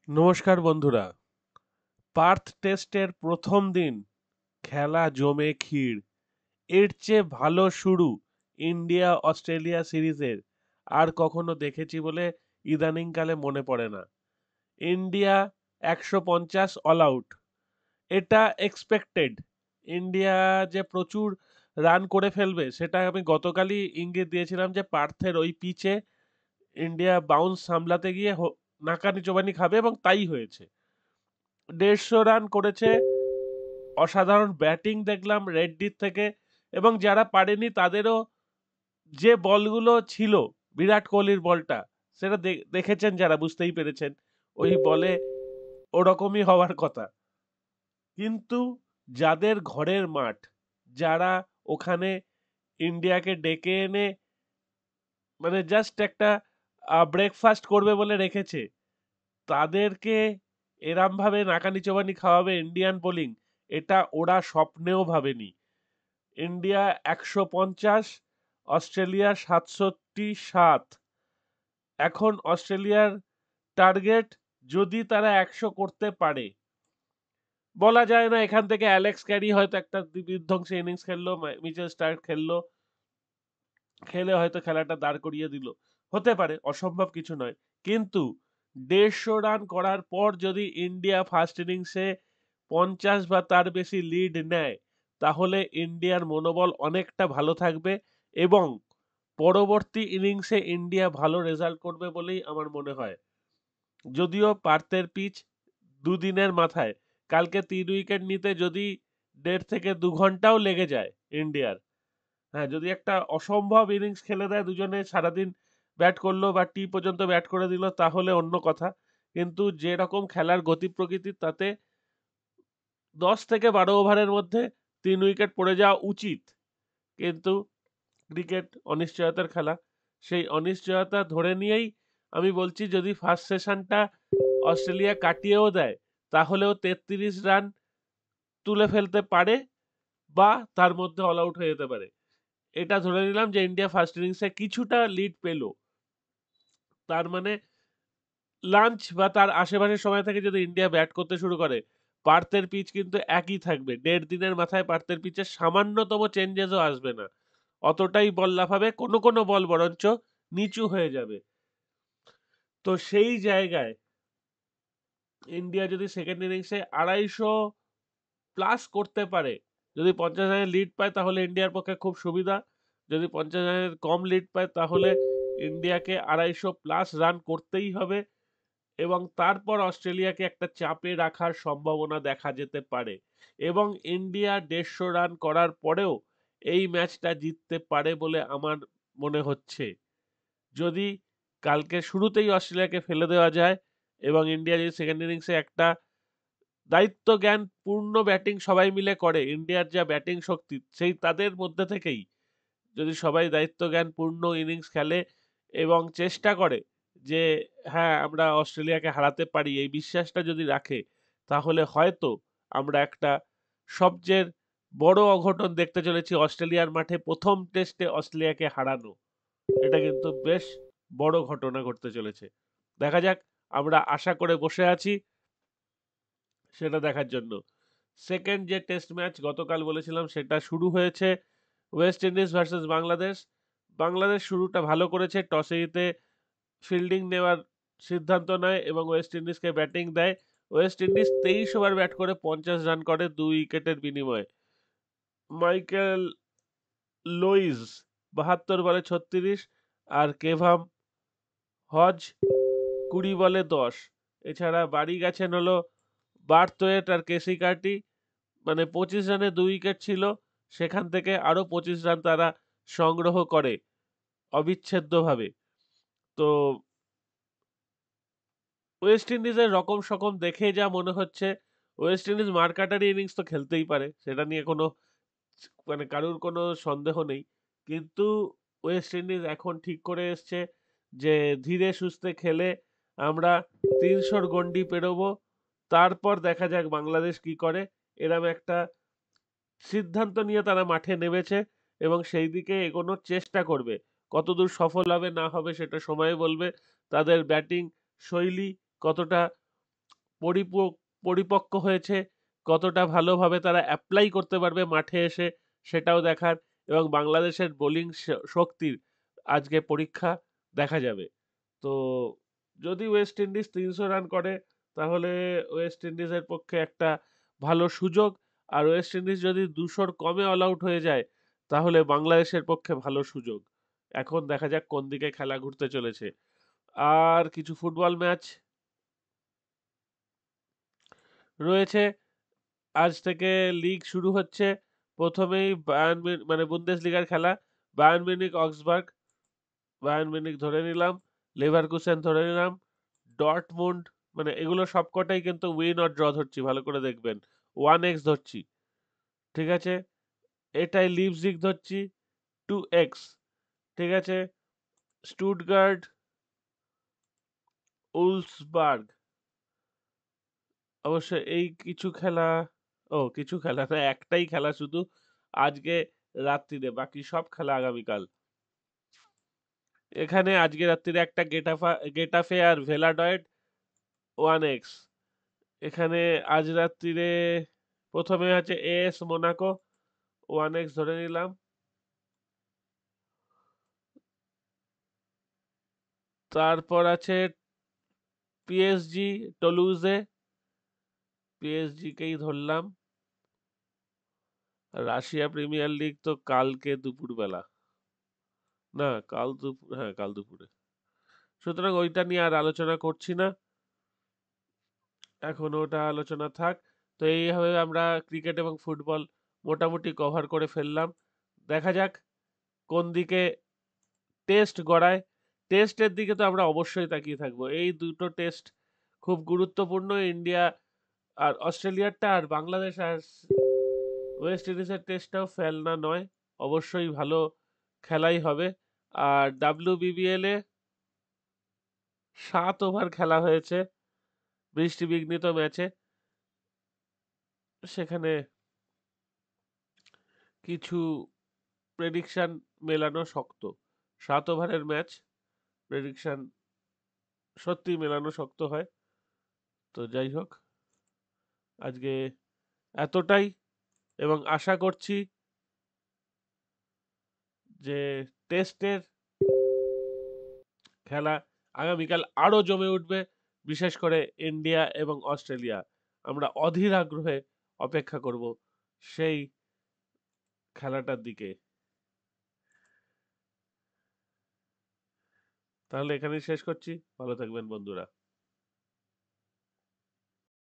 নমস্কার বন্ধুরা। পার্থ টেস্টের প্রথম দিন খেলা জমে ক্ষীর। এর চেয়ে ভালো শুরু ইন্ডিয়া অস্ট্রেলিয়া সিরিজের আর কখনো দেখেছি বলে ইদানিংকালে মনে পড়ে না। ইন্ডিয়া ১৫০ অল আউট, এটা এক্সপেক্টেড। ইন্ডিয়া যে প্রচুর রান করে ফেলবে সেটা আমি গতকালই ইঙ্গিত দিয়েছিলাম যে পার্থের ওই পিচে ইন্ডিয়া বাউন্স সামলাতে গিয়ে নাকানি চোবানি খাবে, এবং তাই হয়েছে। ১৫০ রান করেছে। অসাধারণ ব্যাটিং দেখলাম রেড্ডির থেকে, এবং যারা পারেনি তাদেরও যে বলগুলো ছিল, বিরাট কোহলির বলটা, সেটা দেখেছেন যারা, বুঝতেই পেরেছেন ওই বলে ওরকমই হওয়ার কথা। কিন্তু যাদের ঘরের মাঠ, যারা ওখানে ইন্ডিয়াকে ডেকে এনে মানে জাস্ট একটা ব্রেকফাস্ট করবে বলে রেখেছে, তাদেরকে এরম ভাবে নাকানি চোবানি খাওয়াবে ইন্ডিয়ান বোলিং, এটা ওরা স্বপ্নেও ভাবেনি। ইন্ডিয়া ১৫০, অস্ট্রেলিয়া ৬৭, এখন অস্ট্রেলিয়ার টার্গেট, যদি তারা ১০০ করতে পারে, বলা যায় না এখান থেকে অ্যালেক্স ক্যারি হয়তো একটা বিধ্বংসী ইনিংস খেললো, মিচেল স্টার্ক খেললো, খেলে হয়তো খেলাটা দাঁড় করিয়ে দিল, হতে পারে, অসম্ভব কিছু নয়। কিন্তু ১৫০ রান করার পর যদি ইন্ডিয়া ফার্স্ট ইনিংসে ৫০ বা তার বেশি লিড নেয়, তাহলে ইন্ডিয়ার মনোবল অনেকটা ভালো থাকবে, এবং পরবর্তী ইনিংসে ইন্ডিয়া ভালো রেজাল্ট করবে বলেই আমার মনে হয়। যদিও পার্থের পিচ দুদিনের মাথায়, কালকে ৩ উইকেট নিতে যদি ১.৫ থেকে ২ ঘন্টাও লেগে যায় ইন্ডিয়ার, হ্যাঁ, যদি একটা অসম্ভব ইনিংস খেলে দেয়, দুজনে সারাদিন ব্যাট করলো বা টি পর্যন্ত ব্যাট করে দিল, তাহলে অন্য কথা। কিন্তু যেরকম খেলার গতি প্রকৃতি, তাতে ১০ থেকে ১২ ওভারের মধ্যে ৩ উইকেট পড়ে যাওয়া উচিত। কিন্তু ক্রিকেট অনিশ্চয়তার খেলা, সেই অনিশ্চয়তা ধরে নিয়েই আমি বলছি, যদি ফার্স্ট সেশনটা অস্ট্রেলিয়া কাটিয়েও দেয়, তাহলেও ৩৩ রান তুলে ফেলতে পারে, বা তার মধ্যে অল আউট হয়ে যেতে পারে। এটা ধরে নিলাম যে ইন্ডিয়া ফার্স্ট ইনিংসে কিছুটা লিড পেল। তার মানে লাঞ্চ বা তার আশেপাশের সময় থেকে যদি ইন্ডিয়া ব্যাট করতে শুরু করে, পার্থের পিচ কিন্তু একই থাকবে। ১.৫ দিনের মাথায় পার্থের পিচে সামান্যতম চেঞ্জেসও আসবে না। অতটাই বল লাফাবে, কোনো কোনো বল বরঞ্চ নিচু হয়ে যাবে। তো সেই জায়গায় ইন্ডিয়া যদি সেকেন্ড ইনিংসে ২৫০ প্লাস করতে পারে, যদি ৫০ রানের লিড পায়, তাহলে ইন্ডিয়ার পক্ষে খুব সুবিধা। যদি ৫০ রানের কম লিড পায়, তাহলে ইন্ডিয়াকে ২৫০ প্লাস রান করতেই হবে, এবং তারপর অস্ট্রেলিয়াকে একটা চাপে রাখার সম্ভাবনা দেখা যেতে পারে। এবং ইন্ডিয়া ১৫০ রান করার পরেও এই ম্যাচটা জিততে পারে বলে আমার মনে হচ্ছে। যদি কালকে শুরুতেই অস্ট্রেলিয়াকে ফেলে দেওয়া যায়, এবং ইন্ডিয়া যদি সেকেন্ড ইনিংসে একটা দায়িত্ব জ্ঞান পূর্ণ ব্যাটিং সবাই মিলে করে, ইন্ডিয়ার যা ব্যাটিং শক্তি, সেই তাদের মধ্যে থেকেই যদি সবাই দায়িত্ব জ্ঞান পূর্ণ ইনিংস খেলে এবং চেষ্টা করে যে হ্যাঁ, আমরা অস্ট্রেলিয়াকে হারাতে পারি, এই বিশ্বাসটা যদি রাখে, তাহলে হয়তো আমরা একটা সবচেয়ে বড় অঘটন দেখতে চলেছি, অস্ট্রেলিয়ার মাঠে প্রথম টেস্টে অস্ট্রেলিয়াকে হারানো। এটা কিন্তু বেশ বড় ঘটনা ঘটতে চলেছে। দেখা যাক, আমরা আশা করে বসে আছি সেটা দেখার জন্য। সেকেন্ড যে টেস্ট ম্যাচ গতকাল বলেছিলাম, সেটা শুরু হয়েছে West Indies versus Bangladesh. Bangladesh শুরুটা ভালো করেছে, টসে জিতে ফিল্ডিং নেওয়ার সিদ্ধান্ত নেয় এবং ওয়েস্ট ইন্ডিজকে ব্যাটিং দেয়। ওয়েস্ট ইন্ডিজ ২৩ ওভার ব্যাট করে ৫০ রান করে ২ উইকেটের বিনিময়ে। মাইকেল লোইজ ৭২ বলে ৩৬, আর কেভাম হজ ২০ বলে ১০। এছাড়া বাড়ি গেছেন হলো বার্থওয়েট আর কেসি কার্টি, মানে ২৫ রানে ২ উইকেট ছিল, সেখান থেকে আরো ২৫ রান তারা সংগ্রহ করে অবিচ্ছেদ্যভাবে। তো ওয়েস্ট ইন্ডিজের রকম সকম দেখে যা মনে হচ্ছে, ওয়েস্ট ইন্ডিজ মারকাটারি ইনিংস তো খেলতেই পারে, সেটা নিয়ে কোনো মানে কারুর কোনো সন্দেহ নেই। কিন্তু ওয়েস্ট ইন্ডিজ এখন ঠিক করে এসছে যে ধীরে সুস্থে খেলে আমরা ৩০০-র গণ্ডি পেরোবো, তারপর দেখা যাক বাংলাদেশ কি করে। এরম একটা সিদ্ধান্ত নিয়ে তারা মাঠে নেমেছে, এবং সেই দিকে এগোনোর চেষ্টা করবে। কতদূর সফল হবে না হবে সেটা সময় বলবে। তাদের ব্যাটিং শৈলী কতটা পরিপক্ক হয়েছে, কতটা ভালোভাবে তারা অ্যাপ্লাই করতে পারবে মাঠে এসে সেটাও দেখার, এবং বাংলাদেশের বোলিং শক্তির আজকে পরীক্ষা দেখা যাবে। তো যদি ওয়েস্ট ইন্ডিজ 300 রান করে তাহলে ওয়েস্ট ইন্ডিজের পক্ষে একটা ভালো সুযোগ, আর ওয়েস্ট ইন্ডিজ যদি 200-র কমে অল আউট হয়ে যায় তাহলে বাংলাদেশের পক্ষে ভালো সুযোগ। এখন দেখা যাক কোন দিকে খেলা ঘুরতে চলেছে। আর কিছু ফুটবল ম্যাচ রয়েছে। আজ থেকে লিগ শুরু হচ্ছে। প্রথমেই মানে বুন্দেসলিগার খেলা, বায়ার্ন মিউনিখ অক্সবার্গ, বায়ার্ন মিউনিখ ধরে নিলাম, লেভারকুসেন ধরে নিলাম, ডর্টমুন্ড, মানে এগুলো সবকটাই কিন্তু উইন অর ড্র ধরছি, ভালো করে দেখবেন। 1x ধরছি, ঠিক আছে। এটাই লিপজিগ ধরছি 2x, ঠিক আছে। স্টুটগার্ট উলসবার্গ, অবশ্য এই কিছু খেলা, কিছু খেলা না, একটাই খেলা শুধু আজকে রাত্রিরে, বাকি সব খেলা আগামীকাল। এখানে আজকে রাত্রিরে একটা গেটাফে আর ভেলাডয়েড 1x। এখানে আজ রাত্রিরে প্রথমে আছে এএস মোনাকো, 1x ধরে নিলাম। তারপর আছে পিএসজি টলুজে, পিএসজি কেই ধরলাম। রাশিয়া প্রিমিয়ার লিগ তো কালকে দুপুরবেলা, না কাল দুপুর, হ্যাঁ কাল দুপুরে, সুতরাং ওইটা নিয়ে আর আলোচনা করছি না, এখন ওটা আলোচনা থাক। তো এইভাবে আমরা ক্রিকেট এবং ফুটবল মোটামুটি কভার করে ফেললাম। দেখা যাক কোন দিকে টেস্ট গড়ায়। টেস্টের দিকে তো আমরা অবশ্যই তাকিয়ে থাকবো, এই দুটো টেস্ট খুব গুরুত্বপূর্ণ, ইন্ডিয়া আর অস্ট্রেলিয়ারটা, আর বাংলাদেশ আর ওয়েস্ট ইন্ডিজের টেস্টটাও ফেলনা নয়, অবশ্যই ভালো খেলাই হবে। আর WBBL এ 7 ওভার খেলা হয়েছে বৃষ্টি বিঘ্নিত ম্যাচে, সেখানে কিছু প্রেডিকশন মেলানো শক্ত। 7 ওভারের ম্যাচ, প্রেডিকশন সত্যি মেলানো শক্ত হয়। তো যাই হোক, আজকে এতটাই, এবং আশা করছি যে টেস্টের খেলা আগামীকাল আরো জমে উঠবে, বিশেষ করে ইন্ডিয়া এবং অস্ট্রেলিয়া। আমরা অধীর আগ্রহে অপেক্ষা করব সেই খেলাটার দিকে। তাহলে এখানেই শেষ করছি, ভালো থাকবেন বন্ধুরা।